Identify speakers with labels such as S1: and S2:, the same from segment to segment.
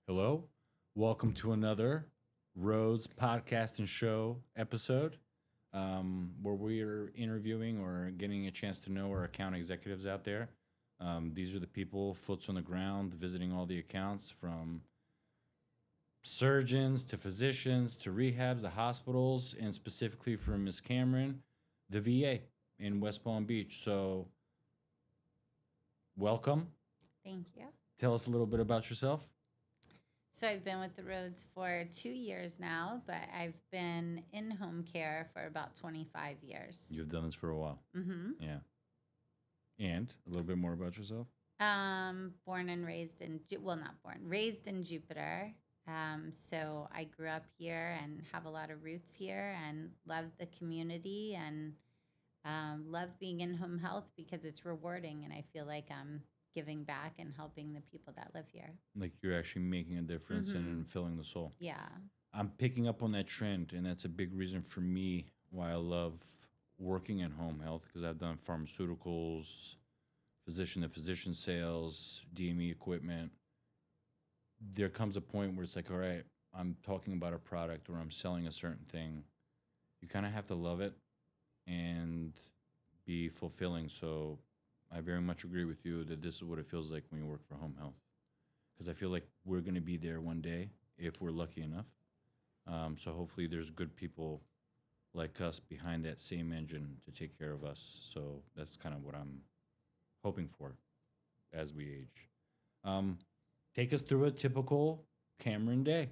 S1: Hello. Welcome to another Rhodes podcast and show episode where we are interviewing or getting a chance to know our account executives out there. These are the people, foots on the ground, visiting all the accounts from surgeons to physicians to rehabs, the hospitals, and specifically for Miss Cameron, the VA in West Palm Beach. So, welcome.
S2: Thank you.
S1: Tell us a little bit about yourself.
S2: So I've been with the Roads for 2 years now, but I've been in home care for about 25 years.
S1: You've done this for a while.
S2: Mm-hmm.
S1: Yeah. And a little bit more about yourself.
S2: Born and raised in, not born, raised in Jupiter. So I grew up here and have a lot of roots here and love the community and love being in home health because it's rewarding and I feel like I'm giving back and helping the people that live here.
S1: Like you're actually making a difference and filling the soul.
S2: Yeah.
S1: I'm picking up on that trend, and that's a big reason for me why I love working in home health because I've done pharmaceuticals, physician to physician sales, DME equipment. There comes a point where it's like, all right, I'm talking about a product or I'm selling a certain thing. You kind of have to love it and be fulfilling. So I very much agree with you that this is what it feels like when you work for home health. Because I feel like we're going to be there one day if we're lucky enough. So hopefully there's good people like us behind that same engine to take care of us. So that's kind of what I'm hoping for as we age. Um, Take us through a typical Cameron day.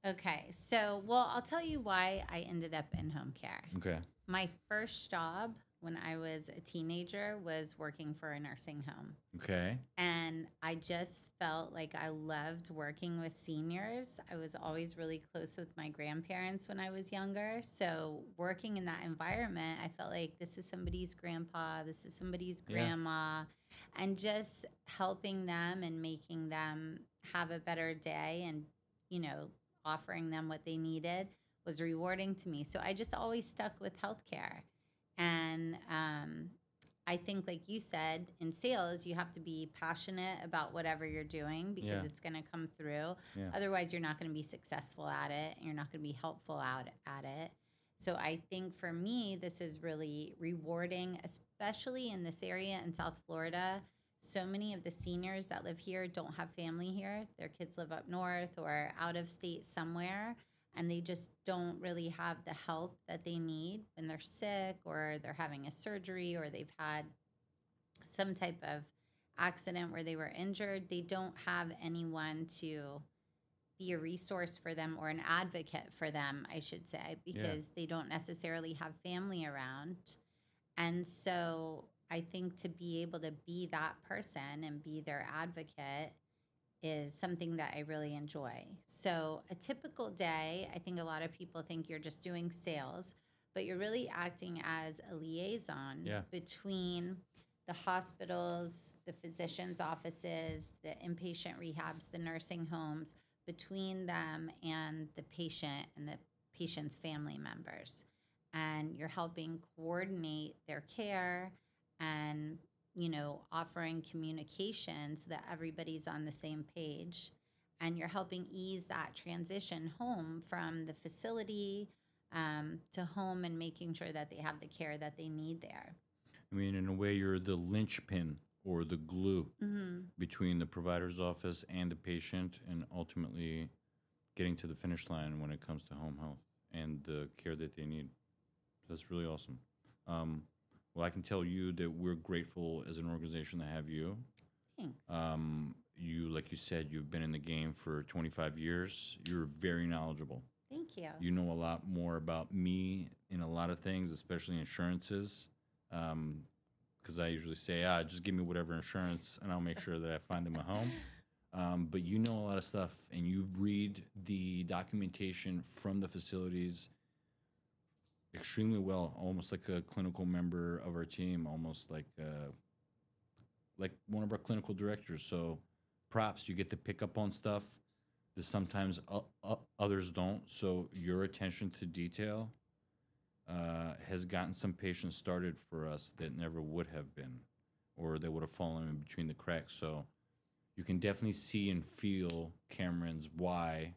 S2: Okay, so well, I'll tell you why I ended up in home care.
S1: Okay.
S2: My first job when I was a teenager was working for a nursing home.
S1: Okay.
S2: And I just felt like I loved working with seniors. I was always really close with my grandparents when I was younger. So, working in that environment, I felt like this is somebody's grandpa, this is somebody's
S1: Yeah.
S2: grandma, and just helping them and making them have a better day and, you know, offering them what they needed was rewarding to me. So, I just always stuck with healthcare. And I think, like you said, in sales, you have to be passionate about whatever you're doing because
S1: Yeah.
S2: it's going to come through.
S1: Yeah.
S2: Otherwise, you're not going to be successful at it and you're not going to be helpful out at it. So I think for me, this is really rewarding, especially in this area in South Florida. So many of the seniors that live here don't have family here. Their kids live up north or out of state somewhere and they just don't really have the help that they need when they're sick or they're having a surgery or they've had some type of accident where they were injured. They don't have anyone to be a resource for them or an advocate for them, I should say,
S1: Yeah.
S2: because they don't necessarily have family around. And so I think to be able to be that person and be their advocate is something that I really enjoy. So, a typical day, I think a lot of people think you're just doing sales, but you're really acting as a liaison
S1: Yeah.
S2: between the hospitals, the physicians' offices, the inpatient rehabs, the nursing homes, between them and the patient and the patient's family members. And you're helping coordinate their care and offering communication so that everybody's on the same page. And you're helping ease that transition home from the facility to home and making sure that they have the care that they need there.
S1: I mean, in a way, you're the linchpin or the glue
S2: Mm-hmm.
S1: between the provider's office and the patient, and ultimately getting to the finish line when it comes to home health and the care that they need. That's really awesome. Um, well, I can tell you that we're grateful as an organization to have you.
S2: Thanks.
S1: You, like you said, you've been in the game for 25 years. You're very knowledgeable.
S2: Thank you.
S1: You know a lot more about me in a lot of things, especially insurances. Because I usually say, just give me whatever insurance and I'll make sure that I find them a home. But you know a lot of stuff and you read the documentation from the facilities extremely well, almost like a clinical member of our team, almost like one of our clinical directors. So props, you get to pick up on stuff that sometimes others don't. So your attention to detail has gotten some patients started for us that never would have been, or they would have fallen in between the cracks. So you can definitely see and feel Cameron's why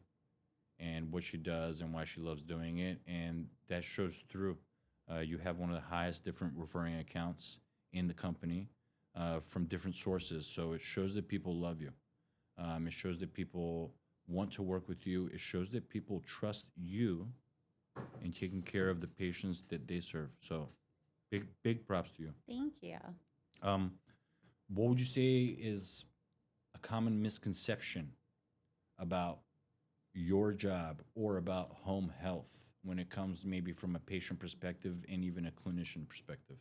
S1: and what she does and why she loves doing it, and that shows through. You have one of the highest different referring accounts in the company from different sources, so it shows that people love you. It shows that people want to work with you. It shows that people trust you in taking care of the patients that they serve. So, big props to you.
S2: Thank you.
S1: Um, what would you say is a common misconception about your job or about home health when it comes maybe from a patient perspective and even a clinician perspective?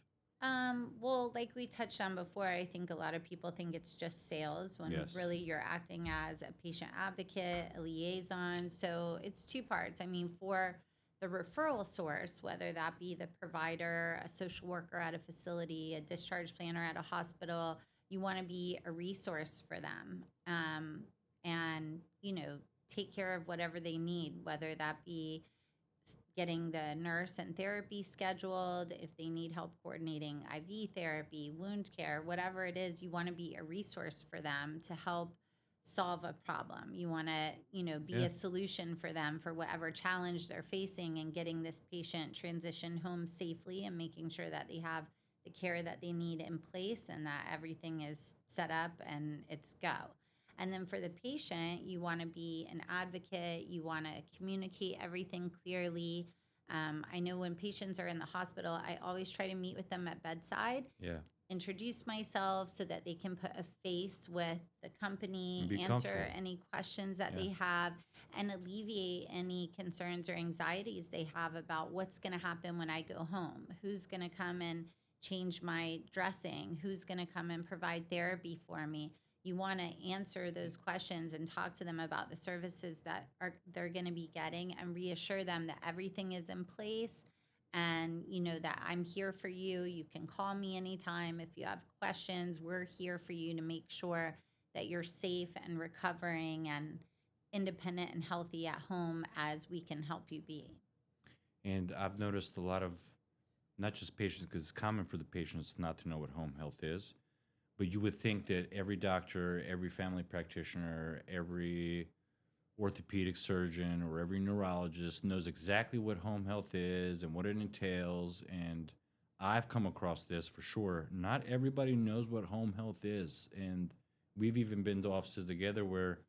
S2: Well, like we touched on before, I think a lot of people think it's just sales when
S1: Yes.
S2: really you're acting as a patient advocate, a liaison. So it's two parts. I mean, for the referral source, whether that be the provider, a social worker at a facility, a discharge planner at a hospital, you want to be a resource for them. And, take care of whatever they need, whether that be getting the nurse and therapy scheduled, if they need help coordinating IV therapy, wound care, whatever it is, you want to be a resource for them to help solve a problem. You want to, be
S1: Yeah.
S2: a solution for them for whatever challenge they're facing and getting this patient transition home safely and making sure that they have the care that they need in place and that everything is set up and it's go. And then for the patient, you want to be an advocate, you want to communicate everything clearly. I know when patients are in the hospital, I always try to meet with them at bedside,
S1: Yeah.
S2: introduce myself so that they can put a face with the
S1: And
S2: company,
S1: be
S2: answer
S1: comfortable.
S2: any questions that
S1: Yeah.
S2: they have, and alleviate any concerns or anxieties they have about what's going to happen when I go home, who's going to come and change my dressing, who's going to come and provide therapy for me. You want to answer those questions and talk to them about the services that are they're going to be getting and reassure them that everything is in place and that I'm here for you. You can call me anytime if you have questions. We're here for you to make sure that you're safe and recovering and independent and healthy at home as we can help you be.
S1: And I've noticed a lot of not just patients, because it's common for the patients not to know what home health is, but you would think that every doctor, every family practitioner, every orthopedic surgeon, or every neurologist knows exactly what home health is and what it entails. And I've come across this for sure. Not everybody knows what home health is. And we've even been to offices together where,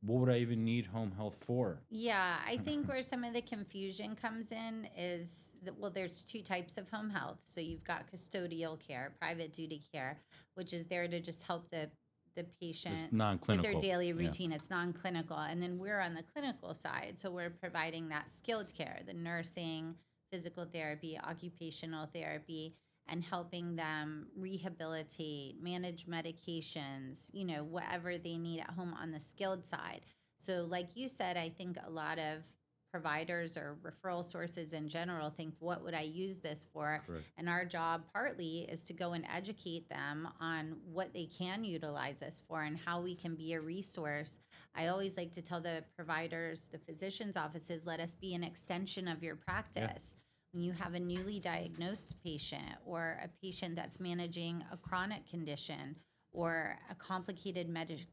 S1: what would I even need home health for?
S2: Yeah, I think where some of the confusion comes in is that, well, there's two types of home health. So you've got custodial care, private duty care, which is there to just help the
S1: It's
S2: patient
S1: non
S2: with their
S1: clinical.
S2: daily
S1: Yeah.
S2: routine. It's non-clinical. And then we're on the clinical side. So we're providing that skilled care, the nursing, physical therapy, occupational therapy, and helping them rehabilitate, manage medications, whatever they need at home on the skilled side. So, like you said, I think a lot of providers or referral sources in general think, what would I use this for?
S1: Correct.
S2: And our job partly is to go and educate them on what they can utilize us for and how we can be a resource. I always like to tell the providers, the physicians' offices, let us be an extension of your
S1: Yeah.
S2: practice. When you have a newly diagnosed patient or a patient that's managing a chronic condition or a complicated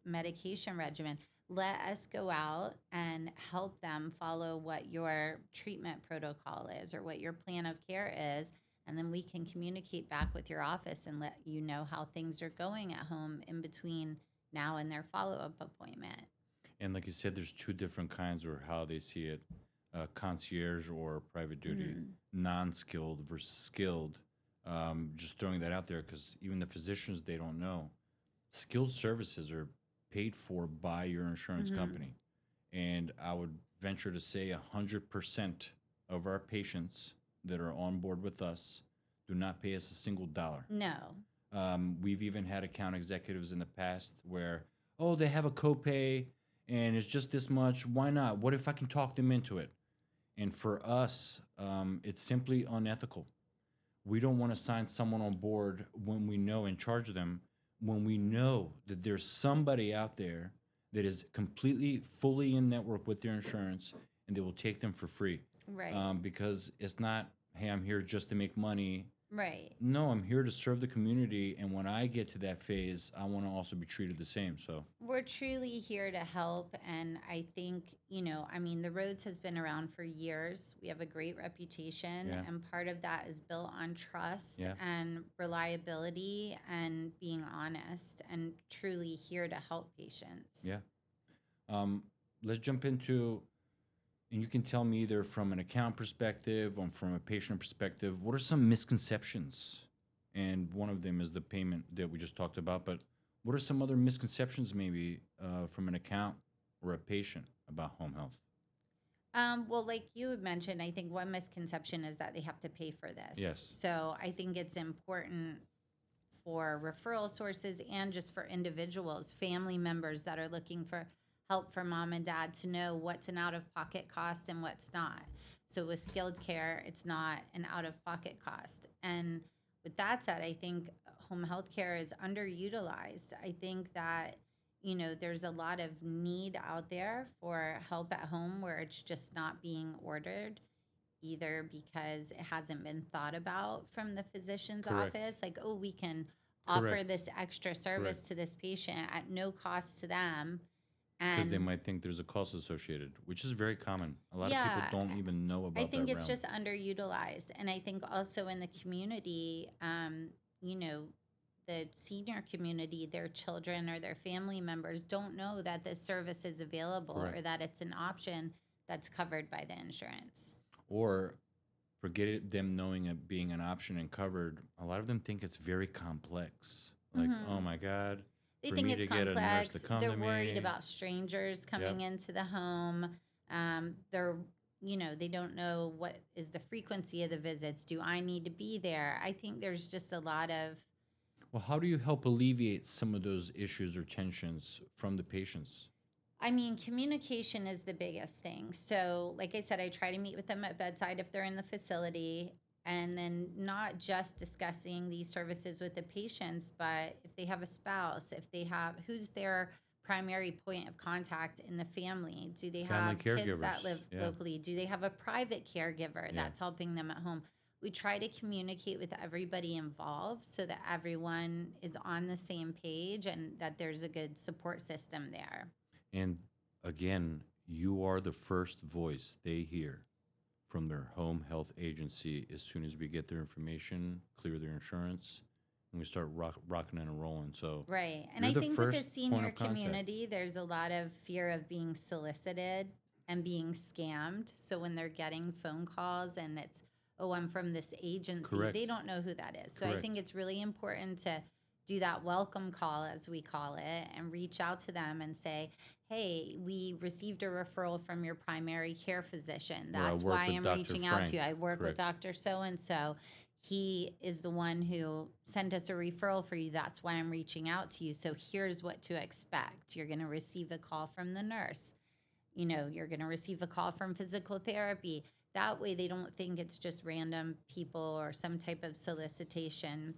S2: medication regimen, let us go out and help them follow what your treatment protocol is or what your plan of care is. And then we can communicate back with your office and let you know how things are going at home in between now and their follow up appointment.
S1: And like you said, there's two different kinds or how they see it, concierge or private duty,
S2: Mm-hmm.
S1: non skilled versus skilled. Just throwing that out there because even the physicians, they don't know. Skilled services are paid for by your insurance
S2: Mm-hmm.
S1: company. And I would venture to say 100% of our patients that are on board with us do not pay us a single dollar.
S2: No.
S1: We've even had account executives in the past where, oh, they have a copay and it's just this much. Why not? What if I can talk them into it? And for us, it's simply unethical. We don't want to sign someone on board when we know and charge them when we know that there's somebody out there that is completely fully in network with their insurance and they will take them for free
S2: Right.
S1: because it's not, hey, I'm here just to make money.
S2: Right.
S1: No, I'm here to serve the community, and when I get to that phase, I want to also be treated the same. So,
S2: We're truly here to help. And I think, I mean, the Roads has been around for years. We have a great reputation.
S1: yeah,
S2: And part of that is built on trust
S1: yeah,
S2: and reliability and being honest and truly here to help patients.
S1: yeah. Um, let's jump into, and you can tell me either from an account perspective or from a patient perspective, what are some misconceptions? And one of them is the payment that we just talked about, but what are some other misconceptions maybe from an account or a patient about home health?
S2: Well, like you had mentioned, I think one misconception is that they have to pay for this.
S1: Yes,
S2: So I think it's important for referral sources and just for individuals, family members that are looking for help from mom and dad to know what's an out of pocket cost and what's not. So with skilled care, it's not an out of pocket cost. And with that said, I think home health care is underutilized. I think that there's a lot of need out there for help at home where it's just not being ordered, either because it hasn't been thought about from the physician's
S1: correct,
S2: office, like, oh, we can offer
S1: correct,
S2: this extra service
S1: correct.
S2: to this patient at no cost to them.
S1: Because they
S2: And
S1: might think there's a cost associated, which is very common. A lot of people
S2: yeah,
S1: don't even know
S2: I
S1: about that
S2: think it's
S1: realm.
S2: just underutilized. And I think also in the community, you know, the senior community, their children or their family members don't know that this service is available
S1: Correct.
S2: or that it's an option that's covered by the insurance.
S1: Or forget it, them knowing it being an option and covered. A lot of them think it's very complex. Like, oh
S2: Hmm.
S1: my God,
S2: They
S1: for
S2: think
S1: me
S2: it's
S1: to get a nurse to
S2: complex.
S1: come
S2: They're
S1: to
S2: worried
S1: me.
S2: about strangers
S1: Yep.
S2: coming into the home. They're, they don't know what is the frequency of the visits. Do I need to be there? I think there's just a lot of,
S1: Well, how do you help alleviate some of those issues or tensions from the patients?
S2: I mean, communication is the biggest thing. So, like I said, I try to meet with them at bedside if they're in the facility, and then not just discussing these services with the patients, but if they have a spouse, if they have who's their primary point of contact in the family? Do they
S1: Family
S2: have kids that
S1: caregivers.
S2: live
S1: Yeah.
S2: locally? Do they have a private caregiver
S1: Yeah.
S2: that's helping them at home? We try to communicate with everybody involved so that everyone is on the same page and that there's a good support system there.
S1: And again, you are the first voice they hear from their home health agency as soon as we get their information, clear their insurance, and we start rocking and rolling. So
S2: Right. And
S1: you're
S2: I
S1: the
S2: think with the
S1: first point
S2: senior
S1: of contact.
S2: community, there's a lot of fear of being solicited and being scammed. So when they're getting phone calls and it's, oh, I'm from this agency, they
S1: Correct.
S2: don't know who that is. So I think
S1: Correct.
S2: it's really important to do that welcome call, as we call it, and reach out to them and say, hey, we received a referral from your primary care physician.
S1: Or I
S2: That's why
S1: work with
S2: I'm
S1: Dr.
S2: reaching out to
S1: Frank.
S2: you. I work with
S1: Correct.
S2: Dr. So and so. He is the one who sent us a referral for you. That's why I'm reaching out to you. So here's what to expect. You're going to receive a call from the nurse. You're going to receive a call from physical therapy. That way they don't think it's just random people or some type of solicitation,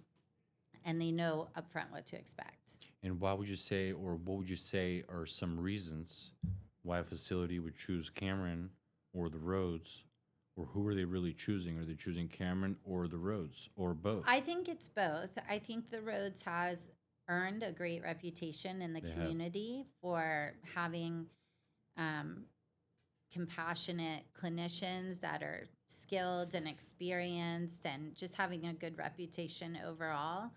S2: and they know upfront what to expect.
S1: And why would you say, or what would you say are some reasons why a facility would choose Cameron or the roads? Or who are they really choosing? Are they choosing Cameron or the roads or both?
S2: I think it's both. I think the Roads has earned a great reputation in the
S1: They have.
S2: community for having um, compassionate clinicians that are skilled and experienced and just having a good reputation overall.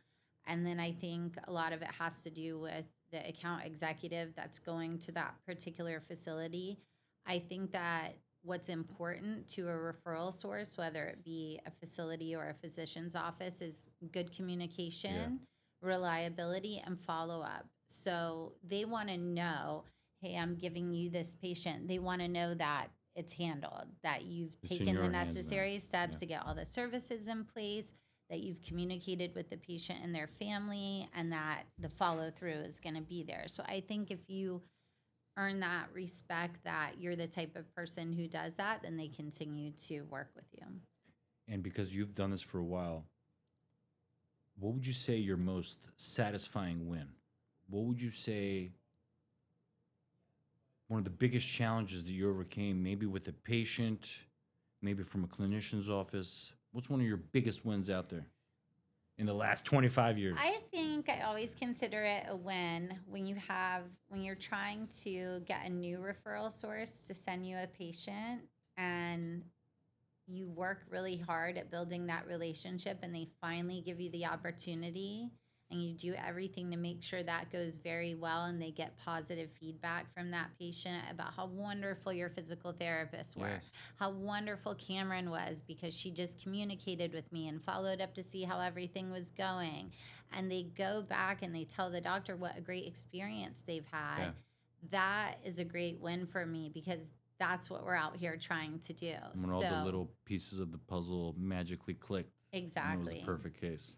S2: And then I think a lot of it has to do with the account executive that's going to that particular facility. I think that what's important to a referral source, whether it be a facility or a physician's office, is good
S1: Yeah.
S2: communication, reliability, and follow up. So they want to know, hey, I'm giving you this patient. They want to know that it's handled, that you've
S1: It's in
S2: taken the
S1: your hands now.
S2: necessary steps
S1: Yeah.
S2: to get all the services in place, that you've communicated with the patient and their family, and that the follow through is going to be there. So I think if you earn that respect, that you're the type of person who does that, then they continue to work with you.
S1: And because you've done this for a while, what would you say your most satisfying win? What would you say one of the biggest challenges that you overcame, maybe with a patient, maybe from a clinician's office? What's one of your biggest wins out there? in the last 25
S2: I
S1: years?
S2: think I always consider it a win when you're trying to get a new referral source to send you a patient, and you work really hard at building that relationship and they finally give you the opportunity, and you do everything to make sure that goes very well, and they get positive feedback from that patient about how wonderful your physical therapists were,
S1: Yes.
S2: how wonderful Cameron was because she just communicated with me and followed up to see how everything was going, and they go back and they tell the doctor what a great experience they've had.
S1: Yeah.
S2: That is a great win for me because that's what we're out here trying to do.
S1: When all the
S2: So,
S1: little pieces of the puzzle magically clicked and it was a
S2: exactly.
S1: perfect case.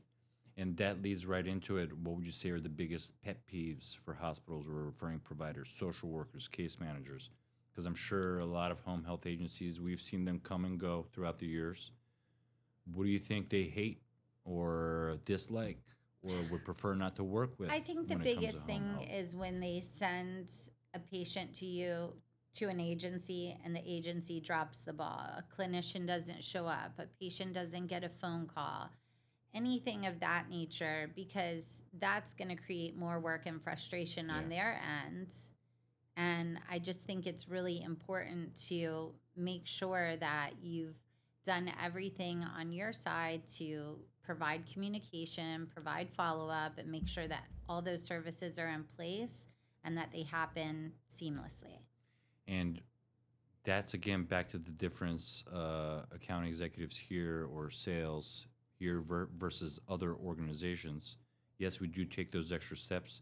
S1: And that leads right into it. What would you say are the biggest pet peeves for hospitals or referring providers, social workers, case managers? Because I'm sure a lot of home health agencies, we've seen them come and go throughout the years. What do you think they hate or dislike or would prefer not to work with
S2: I think the
S1: when it comes to
S2: biggest
S1: home
S2: thing
S1: health?
S2: is when they send a patient to you to an agency and the agency drops the ball. A clinician doesn't show up, a patient doesn't get a phone call, anything of that nature, because that's going to create more work and frustration
S1: Yeah.
S2: on their end. And I just think it's really important to make sure that you've done everything on your side to provide communication, provide follow up, and make sure that all those services are in place and that they happen seamlessly.
S1: And that's again back to the difference account executives here or sales here versus other organizations. Yes, we do take those extra steps,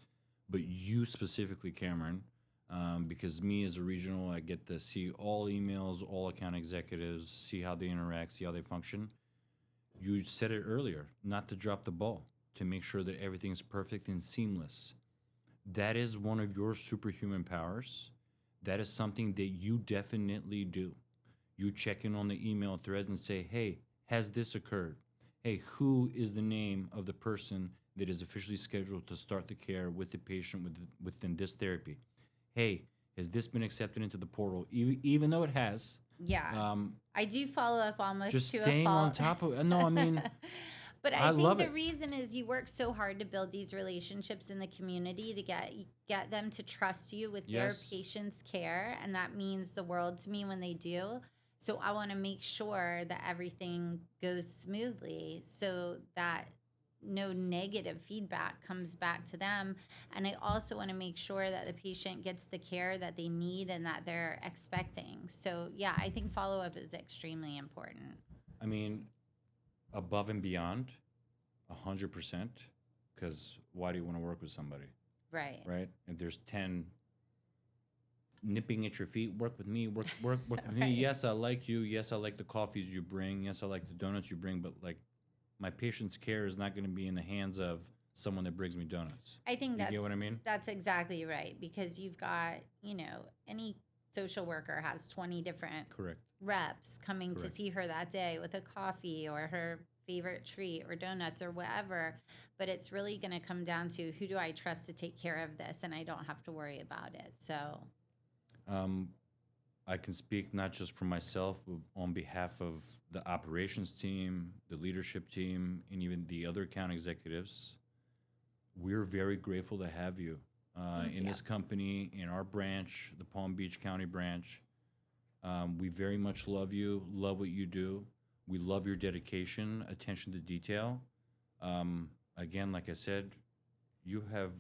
S1: but you specifically, Cameron, because me as a regional, I get to see all emails, all account executives, see how they interact, see how they function. You said it earlier, not to drop the ball, to make sure that everything's perfect and seamless. That is one of your superhuman powers. That is something that you definitely do. You check in on the email thread and say, hey, has this occurred? Hey, who is the name of the person that is officially scheduled to start the care with the patient within this therapy? Hey, has this been accepted into the portal? Even though it has,
S2: Yeah.
S1: um,
S2: I do follow up almost
S1: just
S2: to a
S1: staying on
S2: fault.
S1: top of it. No, I mean,
S2: But I
S1: I
S2: think
S1: love
S2: the
S1: it.
S2: reason is you work so hard to build these relationships in the community to get them to trust you with their
S1: Yes.
S2: patient's care, and that means the world to me when they do. So I want to make sure that everything goes smoothly so that no negative feedback comes back to them. And I also want to make sure that the patient gets the care that they need and that they're expecting. So, yeah, I think follow up is extremely important.
S1: I mean, above and beyond, 100%. Because why do you want to work with somebody,
S2: Right.
S1: right? If there's 10 nipping at your feet, work with me, work with me.
S2: Right.
S1: Yes, I like you. Yes, I like the coffees you bring. Yes, I like the donuts you bring. But like, my patient's care is not going to be in the hands of someone that brings me donuts.
S2: I think
S1: You get what I mean?
S2: that's exactly right because you've got, any social worker has 20 different
S1: Correct.
S2: reps coming to
S1: Correct.
S2: see her that day with a coffee or her favorite treat or donuts or whatever, but it's really going to come down to who do I trust to take care of this and I don't have to worry about it. So,
S1: Um, I can speak not just for myself, but on behalf of the operations team, the leadership team, and even the other account executives. We're very grateful to have you
S2: thank
S1: in
S2: you.
S1: this company, in our branch, the Palm Beach County branch. We very much love you, love what you do. We love your dedication, attention to detail. Again, like I said, you have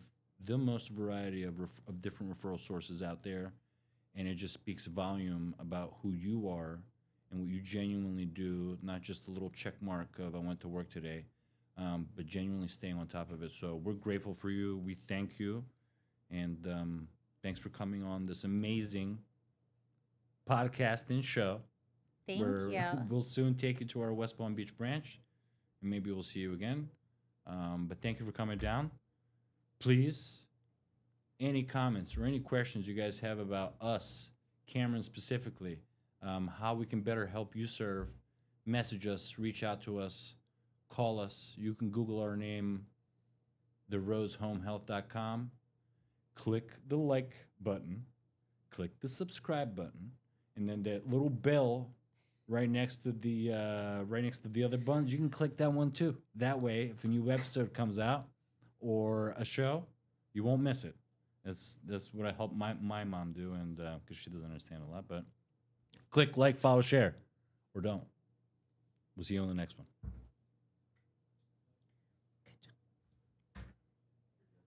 S1: the most variety of different referral sources out there, and it just speaks volume about who you are and what you genuinely do, not just a little check mark of I went to work today, but genuinely staying on top of it. So we're grateful for you. We thank you, and thanks for coming on this amazing podcast and show.
S2: Thank
S1: Where
S2: you.
S1: we'll soon take you to our West Palm Beach branch, and maybe we'll see you again. But thank you for coming down. Please, any comments or any questions you guys have about us, Cameron specifically, how we can better help you serve, message us, reach out to us, call us. You can Google our name, therosehomehealth.com. Click the like button, click the subscribe button, and then that little bell right next to the other buttons. You can click that one too. That way, if a new episode comes out or a show, you won't miss it. That's what I help my mom do, and because she doesn't understand a lot, but click like, follow, share, or don't. We'll see you on the next one.